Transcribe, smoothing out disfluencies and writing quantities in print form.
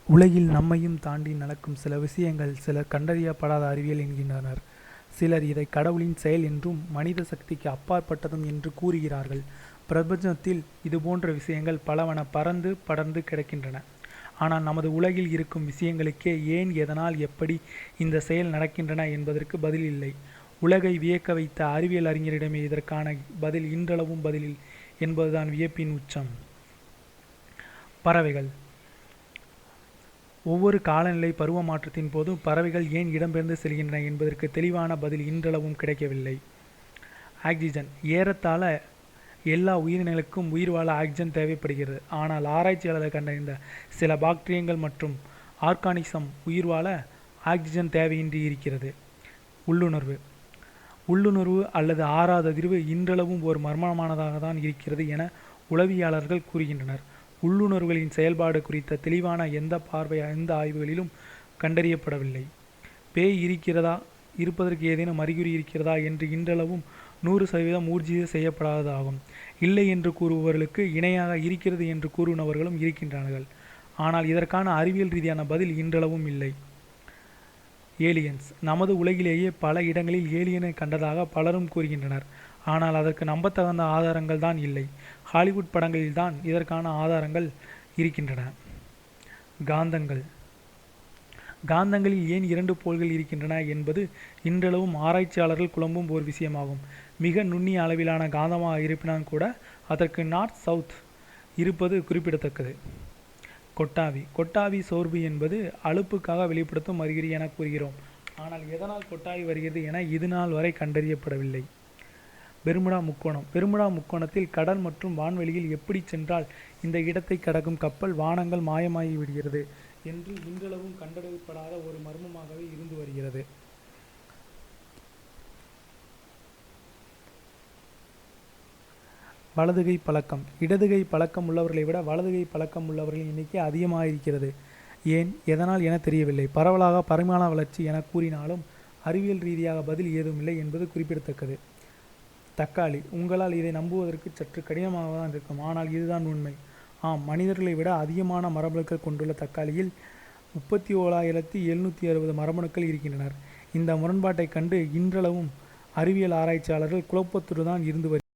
உலகில் நம்மையும் தாண்டி நடக்கும் சில விஷயங்கள் சிலர் கண்டறியப்படாத அறிவியல் என்கின்றனர். சிலர் இதை கடவுளின் செயல் என்றும் மனித சக்திக்கு அப்பாற்பட்டதும் என்று கூறுகிறார்கள். பிரபஞ்சத்தில் இதுபோன்ற விஷயங்கள் பலவன பறந்து படர்ந்து கிடக்கின்றன. ஆனால் நமது உலகில் இருக்கும் விஷயங்களுக்கே ஏன், எதனால், எப்படி இந்த செயல் நடக்கின்றன என்பதற்கு பதில் இல்லை. உலகை வியக்க வைத்த அறிவியல் அறிஞரிடமே இதற்கான பதில் இன்றளவும் பதிலில் என்பதுதான் வியப்பின் உச்சம். பறவைகள். ஒவ்வொரு காலநிலை பருவ மாற்றத்தின் போதும் பறவைகள் ஏன் இடம்பெயர்ந்து செல்கின்றன என்பதற்கு தெளிவான பதில் இன்றளவும் கிடைக்கவில்லை. ஆக்சிஜன். ஏறத்தாழ எல்லா உயிரினங்களுக்கும் உயிர் வாழ ஆக்சிஜன் தேவைப்படுகிறது. ஆனால் ஆராய்ச்சியாளர்கள் கண்டறிந்த சில பாக்டீரியங்கள் மற்றும் ஆர்கானிசம் உயிர் வாழ ஆக்சிஜன் தேவையின்றி இருக்கிறது. உள்ளுணர்வு. உள்ளுணர்வு அல்லது ஆறாவது அதிர்வு இன்றளவும் ஒரு மர்மமானதாக தான் இருக்கிறது என உளவியலாளர்கள் கூறுகின்றனர். உள்ளுணர்வுகளின் செயல்பாடு குறித்த தெளிவான எந்த ஆய்வுகளிலும் கண்டறியப்படவில்லை. பேய் இருக்கிறதா, இருப்பதற்கு ஏதேனும் அறிகுறி இருக்கிறதா என்று இன்றளவும் 100% ஊர்ஜித செய்யப்படாததாகும். இல்லை என்று கூறுபவர்களுக்கு இணையாக இருக்கிறது என்று கூறுபவர்களும் இருக்கின்றார்கள். ஆனால் இதற்கான அறிவியல் ரீதியான பதில் இன்றளவும் இல்லை. ஏலியன்ஸ். நமது உலகிலேயே பல இடங்களில் ஏலியனை கண்டதாக பலரும் கூறுகின்றனர். ஆனால் அதற்கு நம்பத்தகுந்த ஆதாரங்கள் தான் இல்லை. ஹாலிவுட் படங்களில் தான் இதற்கான ஆதாரங்கள் இருக்கின்றன. காந்தங்கள். காந்தங்களில் ஏன் 2 போல்கள் இருக்கின்றன என்பது இன்றளவும் ஆராய்ச்சியாளர்கள் குழம்பும் ஒரு விஷயமாகும். மிக நுண்ணிய அளவிலான காந்தமாக இருப்பினும் கூட அதற்கு நார்த் சவுத் இருப்பது குறிப்பிடத்தக்கது. கொட்டாவி. கொட்டாவி சோர்வு என்பது அலுப்புக்காக வெளிப்படுத்தும் அறிகுறி என கூறுகிறோம். ஆனால் எதனால் கொட்டாவி வருகிறது என இதுநாள் வரை கண்டறியப்படவில்லை. பெர்முடா முக்கோணம். பெர்முடா முக்கோணத்தில் கடல் மற்றும் வான்வெளியில் எப்படி சென்றால் இந்த இடத்தை கடக்கும் கப்பல் வானங்கள் மாயமாகி விடுகிறது என்று இன்றளவும் கண்டறியப்படாத ஒரு மர்மமாகவே இருந்து வருகிறது. வலதுகை பழக்கம். இடதுகை பழக்கம் உள்ளவர்களை விட வலதுகை பழக்கம் உள்ளவர்களின் எண்ணிக்கை அதிகமாக இருக்கிறது. ஏன், எதனால் என தெரியவில்லை. பரவலாக பரிமாண வளர்ச்சி என கூறினாலும் அறிவியல் ரீதியாக பதில் ஏதுமில்லை என்பது குறிப்பிடத்தக்கது. தக்காளி. உங்களால் இதை நம்புவதற்கு சற்று கடினமாக தான் இருக்கும், ஆனால் இதுதான் உண்மை. ஆம், மனிதர்களை விட அதிகமான மரபணுக்கள் கொண்டுள்ள தக்காளியில் 37,760 மரபணுக்கள் இருக்கின்றனர். இந்த முரண்பாட்டை கண்டு இன்றளவும் அறிவியல் ஆராய்ச்சியாளர்கள் குழப்பத்துடன் தான் இருந்து வருகிறார்கள்.